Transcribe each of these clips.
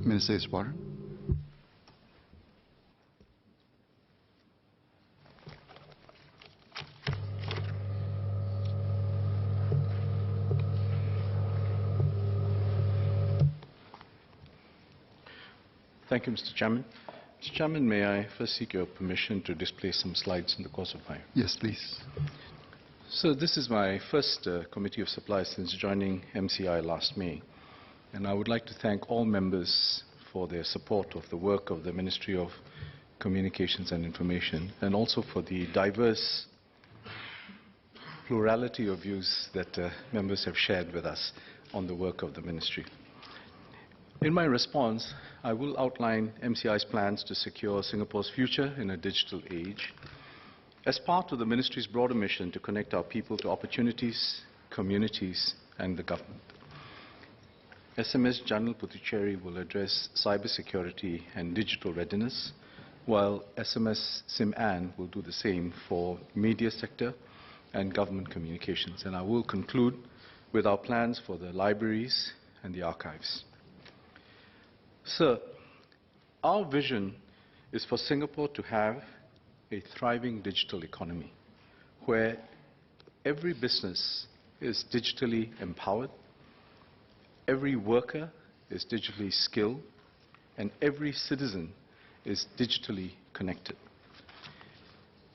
Minister Iswaran. Thank you, Mr. Chairman. Mr. Chairman, may I first seek your permission to display some slides in the course of my... Yes, please. So this is my first Committee of Supplies since joining MCI last May. And I would like to thank all members for their support of the work of the Ministry of Communications and Information, and also for the diverse plurality of views that members have shared with us on the work of the Ministry. In my response, I will outline MCI's plans to secure Singapore's future in a digital age as part of the Ministry's broader mission to connect our people to opportunities, communities, and the government. SMS Janil Puthucheary will address cybersecurity and digital readiness, while SMS Sim Ann will do the same for media sector and government communications. And I will conclude with our plans for the libraries and the archives. Sir, our vision is for Singapore to have a thriving digital economy where every business is digitally empowered, every worker is digitally skilled, and every citizen is digitally connected.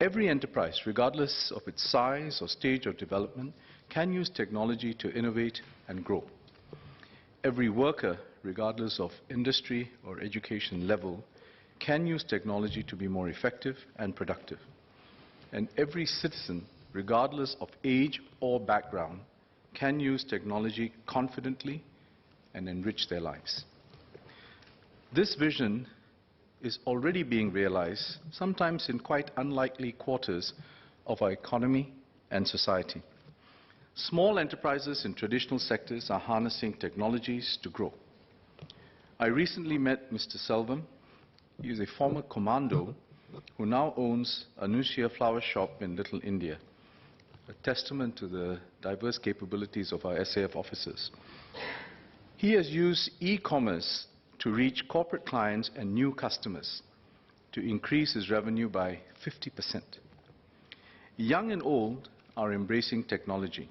Every enterprise, regardless of its size or stage of development, can use technology to innovate and grow. Every worker, regardless of industry or education level, can use technology to be more effective and productive. And every citizen, regardless of age or background, can use technology confidently and enrich their lives. This vision is already being realized, sometimes in quite unlikely quarters of our economy and society. Small enterprises in traditional sectors are harnessing technologies to grow. I recently met Mr. Selvam. He is a former commando who now owns Anushya Flower Shop in Little India, a testament to the diverse capabilities of our SAF officers. He has used e-commerce to reach corporate clients and new customers to increase his revenue by 50%. Young and old are embracing technology.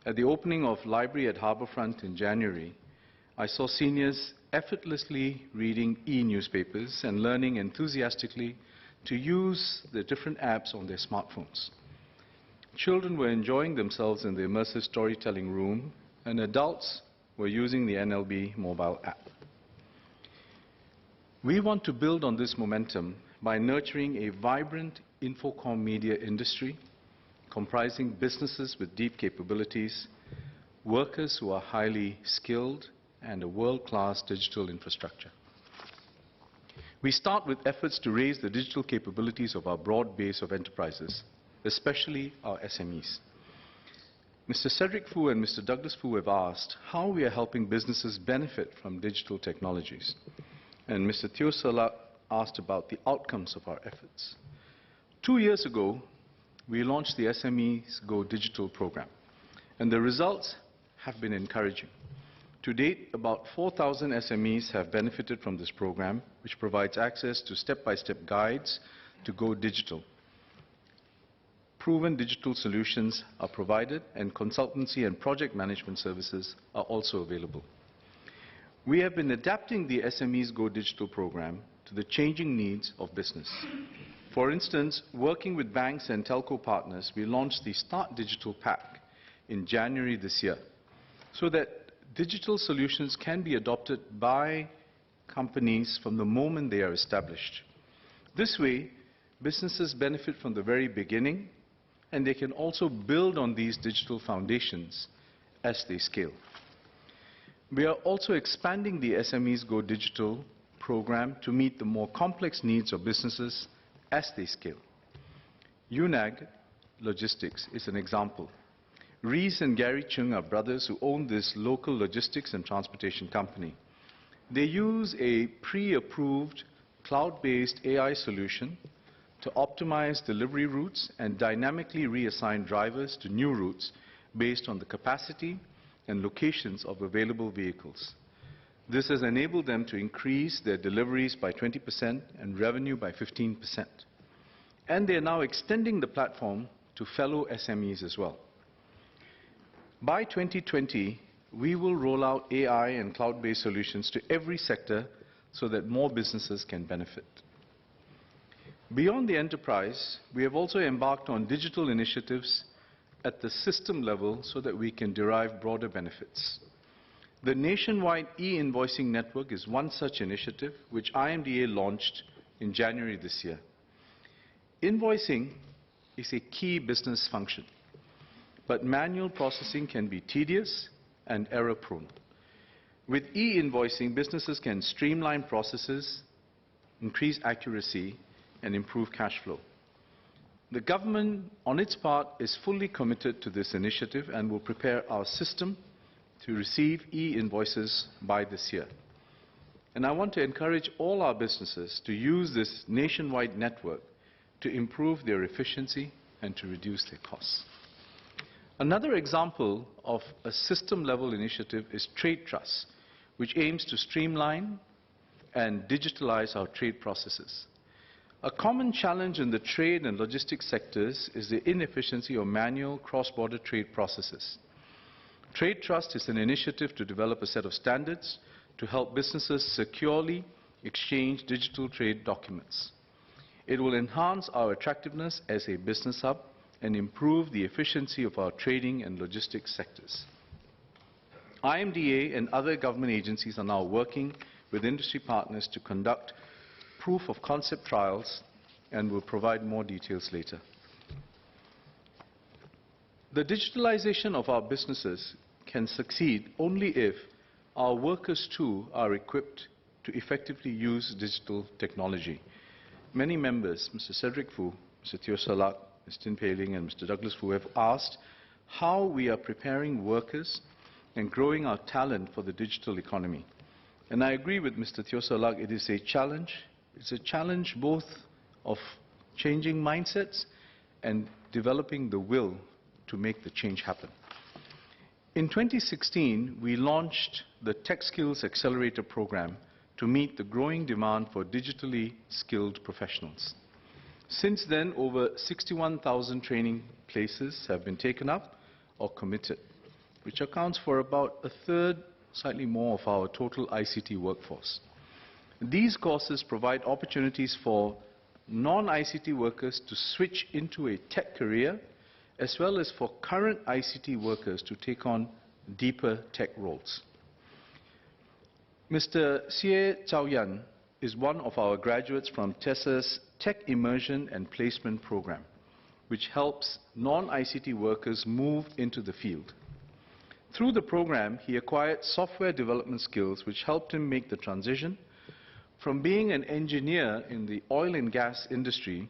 At the opening of Library at Harbourfront in January, I saw seniors effortlessly reading e-newspapers and learning enthusiastically to use the different apps on their smartphones. Children were enjoying themselves in the immersive storytelling room, and adults were using the NLB mobile app. We want to build on this momentum by nurturing a vibrant infocom media industry comprising businesses with deep capabilities, workers who are highly skilled, and a world-class digital infrastructure. We start with efforts to raise the digital capabilities of our broad base of enterprises, especially our SMEs. Mr. Cedric Foo and Mr. Douglas Foo have asked how we are helping businesses benefit from digital technologies. And Mr. Teo Serlak asked about the outcomes of our efforts. 2 years ago, we launched the SMEs Go Digital program, and the results have been encouraging. To date, about 4,000 SMEs have benefited from this program, which provides access to step-by-step guides to go digital. Proven digital solutions are provided, and consultancy and project management services are also available. We have been adapting the SMEs Go Digital program to the changing needs of business. For instance, working with banks and telco partners, we launched the Start Digital Pack in January this year, so that digital solutions can be adopted by companies from the moment they are established. This way, businesses benefit from the very beginning, and they can also build on these digital foundations as they scale. We are also expanding the SMEs Go Digital program to meet the more complex needs of businesses as they scale. UNAG Logistics is an example. Reese and Gary Chung are brothers who own this local logistics and transportation company. They use a pre-approved cloud-based AI solution to optimize delivery routes and dynamically reassign drivers to new routes based on the capacity and locations of available vehicles. This has enabled them to increase their deliveries by 20% and revenue by 15%. And they are now extending the platform to fellow SMEs as well. By 2020, we will roll out AI and cloud-based solutions to every sector so that more businesses can benefit. Beyond the enterprise, we have also embarked on digital initiatives at the system level so that we can derive broader benefits. The nationwide e-invoicing network is one such initiative which IMDA launched in January this year. Invoicing is a key business function, but manual processing can be tedious and error-prone. With e-invoicing, businesses can streamline processes, increase accuracy, and improve cash flow. The government, on its part, is fully committed to this initiative and will prepare our system to receive e-invoices by this year. And I want to encourage all our businesses to use this nationwide network to improve their efficiency and to reduce their costs. Another example of a system-level initiative is Trade Trust, which aims to streamline and digitalize our trade processes. A common challenge in the trade and logistics sectors is the inefficiency of manual cross-border trade processes. Trade Trust is an initiative to develop a set of standards to help businesses securely exchange digital trade documents. It will enhance our attractiveness as a business hub and improve the efficiency of our trading and logistics sectors. IMDA and other government agencies are now working with industry partners to conduct proof of concept trials and will provide more details later. The digitalization of our businesses can succeed only if our workers too are equipped to effectively use digital technology. Many members, Mr. Cedric Foo, Mr. Teo Salak, Ms. Tin Pei Ling and Mr. Douglas Foo, have asked how we are preparing workers and growing our talent for the digital economy. And I agree with Mr. Teo Salak, it is a challenge. It's a challenge both of changing mindsets and developing the will to make the change happen. In 2016, we launched the Tech Skills Accelerator program to meet the growing demand for digitally skilled professionals. Since then, over 61,000 training places have been taken up or committed, which accounts for about a third, slightly more, of our total ICT workforce. These courses provide opportunities for non-ICT workers to switch into a tech career, as well as for current ICT workers to take on deeper tech roles. Mr. Xie Chaoyan is one of our graduates from TESA's Tech Immersion and Placement Program, which helps non-ICT workers move into the field. Through the program, he acquired software development skills which helped him make the transition from being an engineer in the oil and gas industry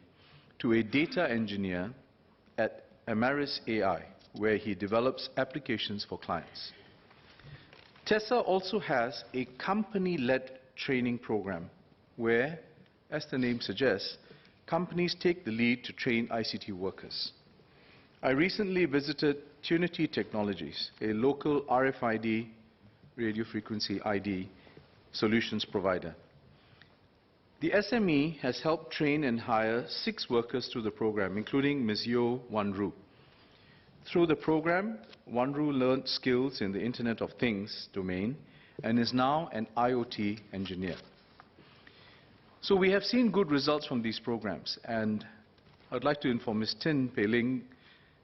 to a data engineer at Amaris AI, where he develops applications for clients. TESA also has a company-led training program where, as the name suggests, companies take the lead to train ICT workers. I recently visited Tunity Technologies, a local RFID, radio frequency ID, solutions provider. The SME has helped train and hire 6 workers through the program, including Ms. Yo Wanru. Through the program, Wanru learned skills in the Internet of Things domain and is now an IoT engineer. So we have seen good results from these programs, and I'd like to inform Ms. Tin Pei Ling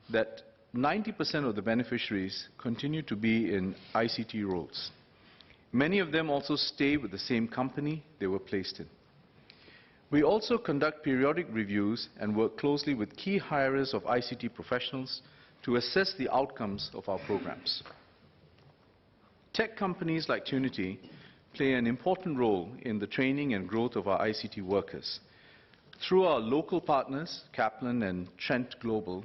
that 90% of the beneficiaries continue to be in ICT roles. Many of them also stay with the same company they were placed in. We also conduct periodic reviews and work closely with key hirers of ICT professionals to assess the outcomes of our programs. Tech companies like Tunity play an important role in the training and growth of our ICT workers. Through our local partners, Kaplan and Trent Global,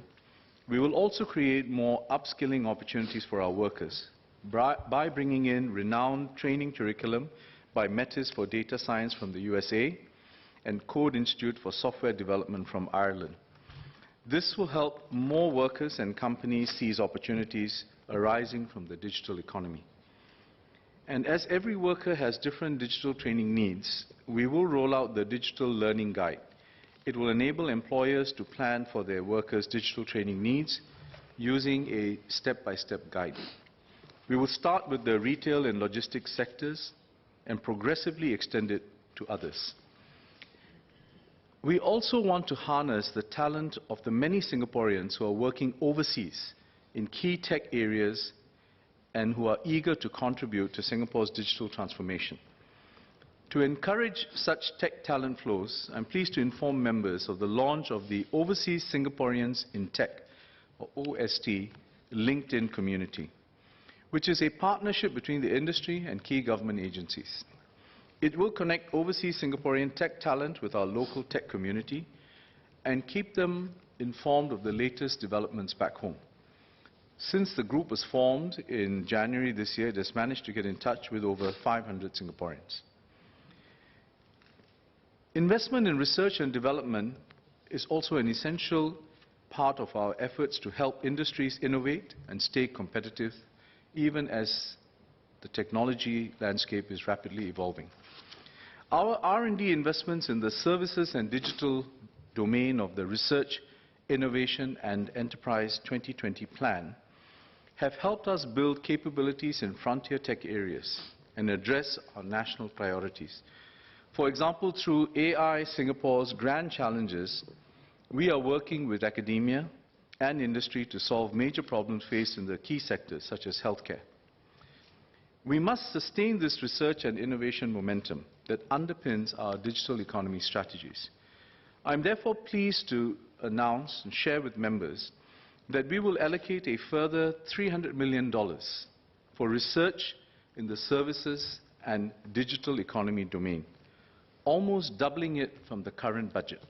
we will also create more upskilling opportunities for our workers by bringing in renowned training curriculum by Metis for Data Science from the USA and Code Institute for Software Development from Ireland. This will help more workers and companies seize opportunities arising from the digital economy. And as every worker has different digital training needs, we will roll out the Digital Learning Guide. It will enable employers to plan for their workers' digital training needs using a step-by-step guide. We will start with the retail and logistics sectors and progressively extend it to others. We also want to harness the talent of the many Singaporeans who are working overseas in key tech areas and who are eager to contribute to Singapore's digital transformation. To encourage such tech talent flows, I'm pleased to inform members of the launch of the Overseas Singaporeans in Tech, or OST, LinkedIn community, which is a partnership between the industry and key government agencies. It will connect overseas Singaporean tech talent with our local tech community and keep them informed of the latest developments back home. Since the group was formed in January this year, it has managed to get in touch with over 500 Singaporeans. Investment in research and development is also an essential part of our efforts to help industries innovate and stay competitive, even as the technology landscape is rapidly evolving. Our R&D investments in the services and digital domain of the Research, Innovation and Enterprise 2020 plan have helped us build capabilities in frontier tech areas and address our national priorities. For example, through AI Singapore's Grand Challenges, we are working with academia and industry to solve major problems faced in the key sectors such as healthcare. We must sustain this research and innovation momentum that underpins our digital economy strategies. I'm therefore pleased to announce and share with members that we will allocate a further $300 million for research in the services and digital economy domain, almost doubling it from the current budget.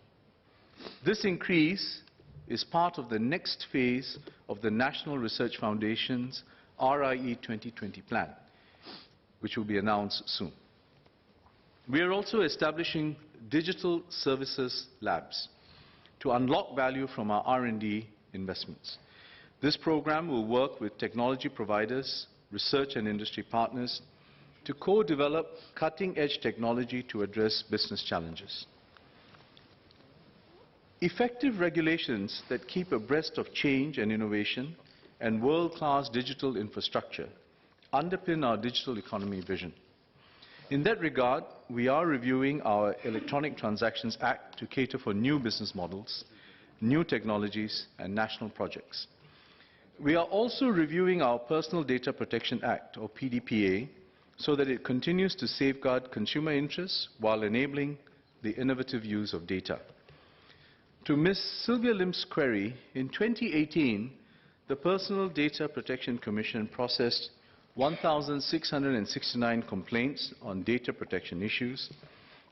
This increase is part of the next phase of the National Research Foundation's RIE 2020 plan, which will be announced soon. We are also establishing digital services labs to unlock value from our R&D investments. This program will work with technology providers, research and industry partners to co-develop cutting-edge technology to address business challenges. Effective regulations that keep abreast of change and innovation and world-class digital infrastructure underpin our digital economy vision. In that regard, we are reviewing our Electronic Transactions Act to cater for new business models, new technologies and national projects. We are also reviewing our Personal Data Protection Act, or PDPA, so that it continues to safeguard consumer interests while enabling the innovative use of data. To Ms. Sylvia Lim's query, in 2018, the Personal Data Protection Commission processed 1,669 complaints on data protection issues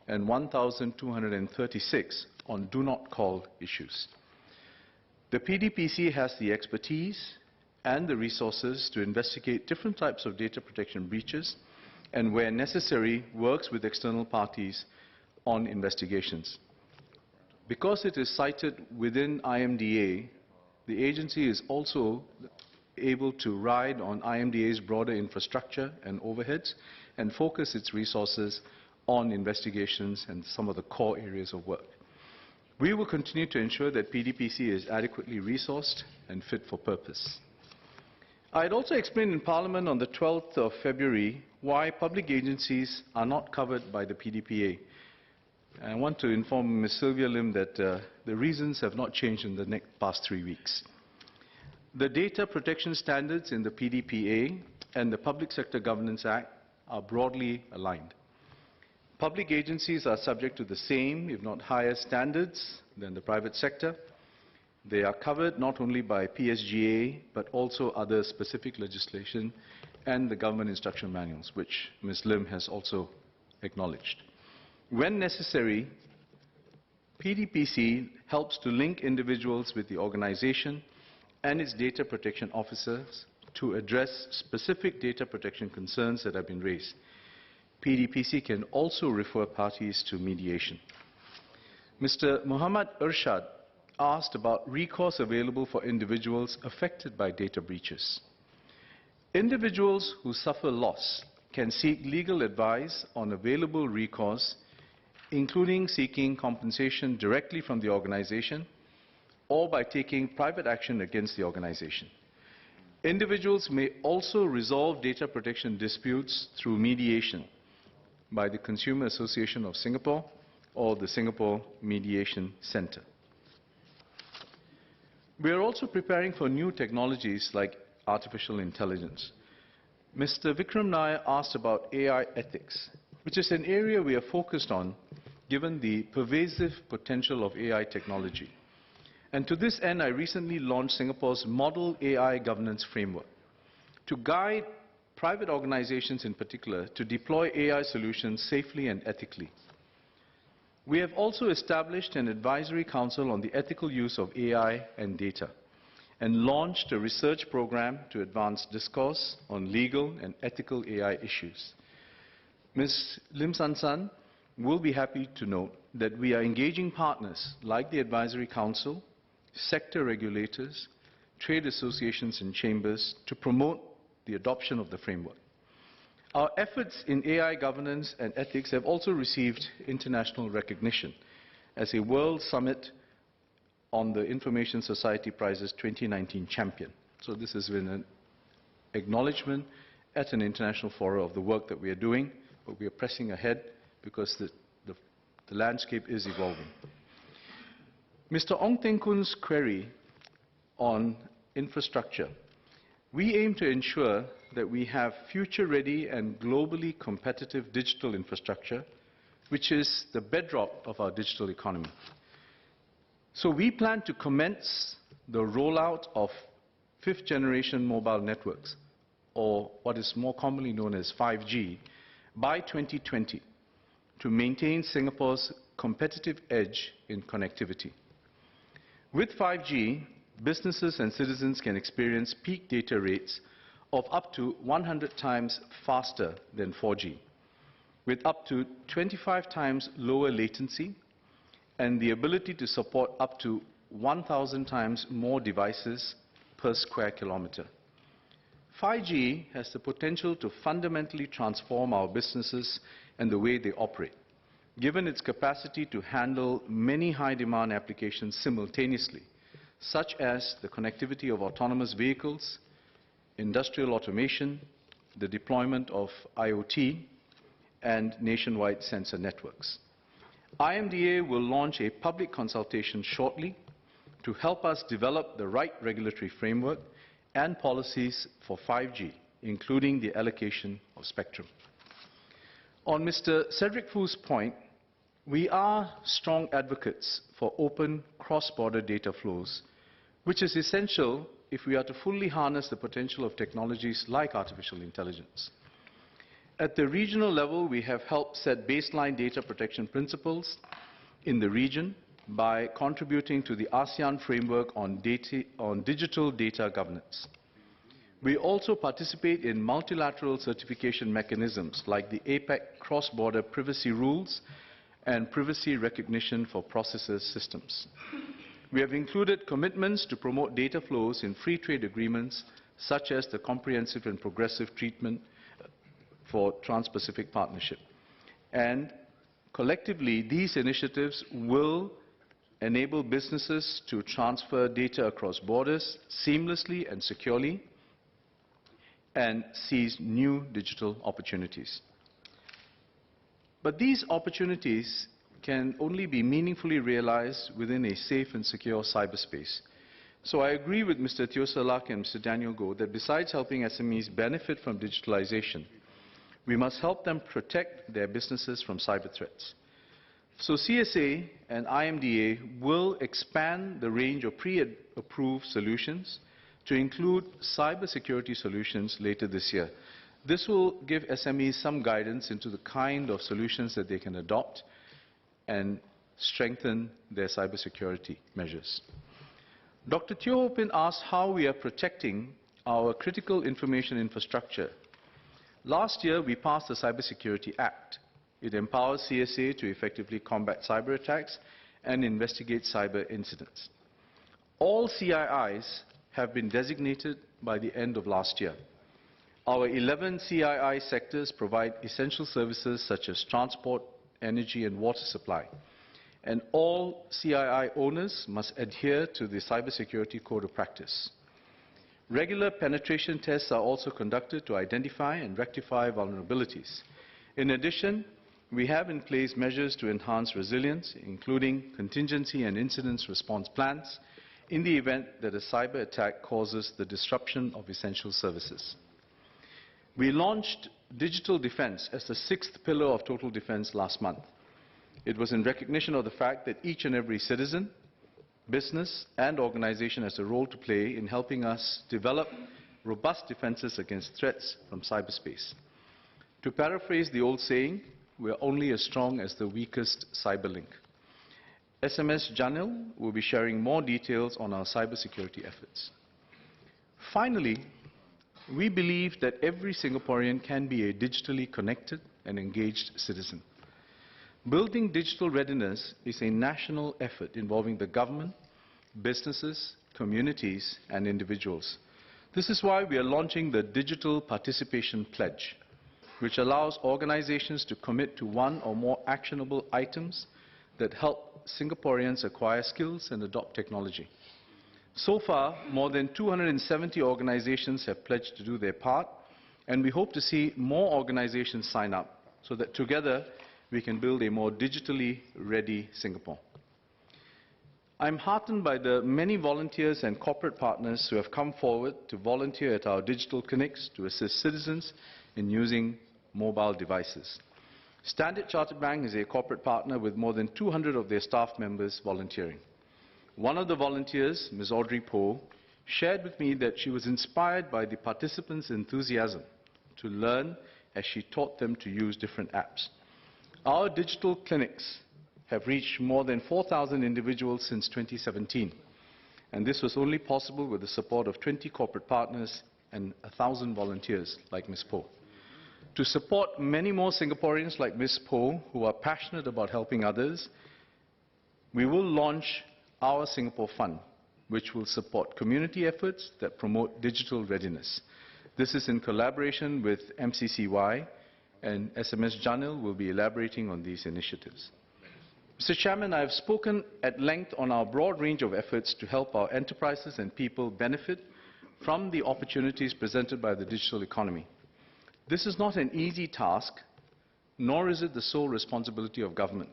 and 1,236 on do not call issues. The PDPC has the expertise and the resources to investigate different types of data protection breaches and, where necessary, works with external parties on investigations. Because it is cited within IMDA, the agency is also able to ride on IMDA's broader infrastructure and overheads and focus its resources on investigations and some of the core areas of work. We will continue to ensure that PDPC is adequately resourced and fit for purpose. I had also explained in Parliament on the 12th of February why public agencies are not covered by the PDPA. I want to inform Ms. Sylvia Lim that the reasons have not changed in the past 3 weeks. The data protection standards in the PDPA and the Public Sector Governance Act are broadly aligned. Public agencies are subject to the same, if not higher, standards than the private sector. They are covered not only by PSGA, but also other specific legislation and the government instruction manuals, which Ms. Lim has also acknowledged. When necessary, PDPC helps to link individuals with the organization and its data protection officers to address specific data protection concerns that have been raised. PDPC can also refer parties to mediation. Mr. Muhammad Irshad asked about recourse available for individuals affected by data breaches. Individuals who suffer loss can seek legal advice on available recourse, including seeking compensation directly from the organization or by taking private action against the organization. Individuals may also resolve data protection disputes through mediation by the Consumer Association of Singapore or the Singapore Mediation Center. We are also preparing for new technologies like artificial intelligence. Mr. Vikram Nair asked about AI ethics, which is an area we are focused on given the pervasive potential of AI technology. And to this end, I recently launched Singapore's Model AI Governance Framework to guide private organizations in particular to deploy AI solutions safely and ethically. We have also established an advisory council on the ethical use of AI and data and launched a research program to advance discourse on legal and ethical AI issues. Ms. Lim San San will be happy to note that we are engaging partners like the Advisory Council, sector regulators, trade associations and chambers to promote the adoption of the framework. Our efforts in AI governance and ethics have also received international recognition as a World Summit on the Information Society Prizes 2019 champion. So this has been an acknowledgement at an international forum of the work that we are doing, but we are pressing ahead because the landscape is evolving. Mr. Ong Teng Koon's query on infrastructure. We aim to ensure that we have future-ready and globally competitive digital infrastructure, which is the bedrock of our digital economy. So we plan to commence the rollout of fifth-generation mobile networks, or what is more commonly known as 5G, by 2020 to maintain Singapore's competitive edge in connectivity. With 5G, businesses and citizens can experience peak data rates of up to 100 times faster than 4G, with up to 25 times lower latency and the ability to support up to 1,000 times more devices per square kilometer. 5G has the potential to fundamentally transform our businesses and the way they operate, given its capacity to handle many high-demand applications simultaneously, such as the connectivity of autonomous vehicles, industrial automation, the deployment of IoT, and nationwide sensor networks. IMDA will launch a public consultation shortly to help us develop the right regulatory framework and policies for 5G, including the allocation of spectrum. On Mr. Cedric Fu's point, we are strong advocates for open cross-border data flows, which is essential if we are to fully harness the potential of technologies like artificial intelligence. At the regional level, we have helped set baseline data protection principles in the region by contributing to the ASEAN framework on digital data governance. We also participate in multilateral certification mechanisms like the APEC cross-border privacy rules and privacy recognition for processes systems. We have included commitments to promote data flows in free trade agreements, such as the Comprehensive and Progressive Treatment for Trans-Pacific Partnership. And collectively, these initiatives will enable businesses to transfer data across borders seamlessly and securely and seize new digital opportunities. But these opportunities can only be meaningfully realized within a safe and secure cyberspace. So I agree with Mr. Teo Ser Luck and Mr. Daniel Goh that besides helping SMEs benefit from digitalization, we must help them protect their businesses from cyber threats. So CSA and IMDA will expand the range of pre-approved solutions to include cybersecurity solutions later this year. This will give SMEs some guidance into the kind of solutions that they can adopt and strengthen their cybersecurity measures. Dr. Teo Ho Pin asked how we are protecting our critical information infrastructure. Last year, we passed the Cybersecurity Act. It empowers CSA to effectively combat cyber attacks and investigate cyber incidents. All CIIs have been designated by the end of last year. Our 11 CII sectors provide essential services such as transport, energy and water supply. And all CII owners must adhere to the Cybersecurity Code of Practice. Regular penetration tests are also conducted to identify and rectify vulnerabilities. In addition, we have in place measures to enhance resilience, including contingency and incident response plans, in the event that a cyber attack causes the disruption of essential services. We launched digital defense as the 6th pillar of total defense last month. It was in recognition of the fact that each and every citizen, business and organization has a role to play in helping us develop robust defenses against threats from cyberspace. To paraphrase the old saying, we are only as strong as the weakest cyber link. SMS Janil will be sharing more details on our cybersecurity efforts. Finally, we believe that every Singaporean can be a digitally connected and engaged citizen. Building digital readiness is a national effort involving the government, businesses, communities and individuals. This is why we are launching the Digital Participation Pledge, which allows organizations to commit to one or more actionable items that help Singaporeans acquire skills and adopt technology. So far, more than 270 organizations have pledged to do their part, and we hope to see more organizations sign up so that together we can build a more digitally ready Singapore. I'm heartened by the many volunteers and corporate partners who have come forward to volunteer at our digital clinics to assist citizens in using mobile devices. Standard Chartered Bank is a corporate partner with more than 200 of their staff members volunteering. One of the volunteers, Ms. Audrey Poe, shared with me that she was inspired by the participants' enthusiasm to learn as she taught them to use different apps. Our digital clinics have reached more than 4,000 individuals since 2017, and this was only possible with the support of 20 corporate partners and 1,000 volunteers like Ms. Poe. To support many more Singaporeans like Ms. Poe who are passionate about helping others, we will launch our Singapore Fund, which will support community efforts that promote digital readiness. This is in collaboration with MCCY, and SMS Janil will be elaborating on these initiatives. Mr. Chairman, I have spoken at length on our broad range of efforts to help our enterprises and people benefit from the opportunities presented by the digital economy. This is not an easy task, nor is it the sole responsibility of government.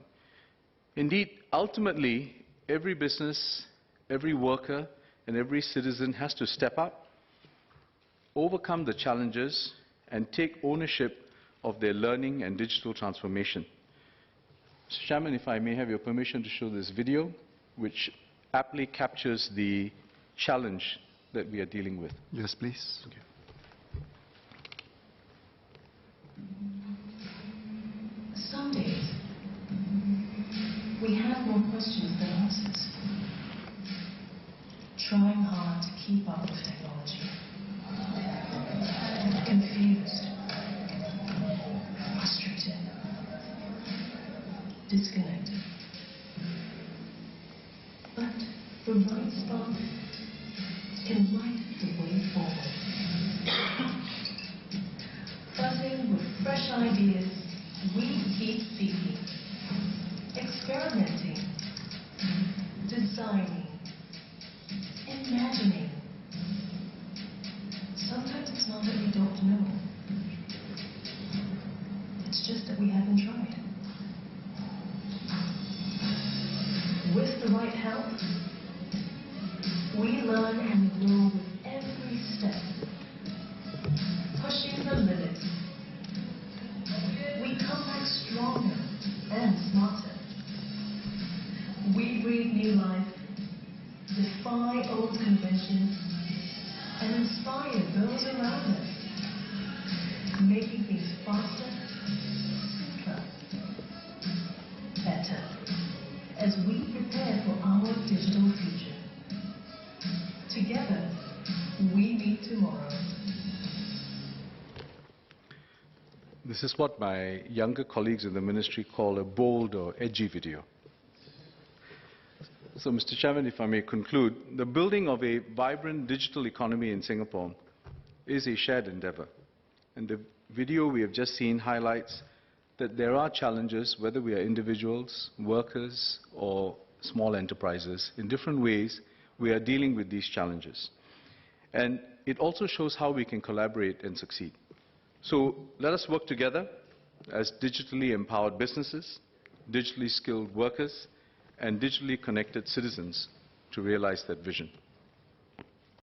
Indeed, ultimately, every business, every worker, and every citizen has to step up, overcome the challenges, and take ownership of their learning and digital transformation. Mr. Chairman, if I may have your permission to show this video, which aptly captures the challenge that we are dealing with. Yes, please. Okay. Some days, we have more questions than answers. Trying hard to keep up with technology. Confused. Frustrated. Disconnected. But the right spark can light the way forward. Buzzing with fresh ideas, we keep seeking, experimenting, designing, imagining. Sometimes it's not that we don't know. It's just that we haven't tried. With the right help, we learn and grow with every step, pushing the limits. We come back stronger and smarter. We breathe new life, defy old conventions, and inspire those around us, making things faster, simpler, better, as we prepare for our digital future. Together, we meet tomorrow. This is what my younger colleagues in the ministry call a bold or edgy video. So, Mr. Chairman, if I may conclude, the building of a vibrant digital economy in Singapore is a shared endeavour. And the video we have just seen highlights that there are challenges, whether we are individuals, workers, or small enterprises. In different ways, we are dealing with these challenges. And it also shows how we can collaborate and succeed. So let us work together as digitally empowered businesses, digitally skilled workers, and digitally connected citizens to realize that vision.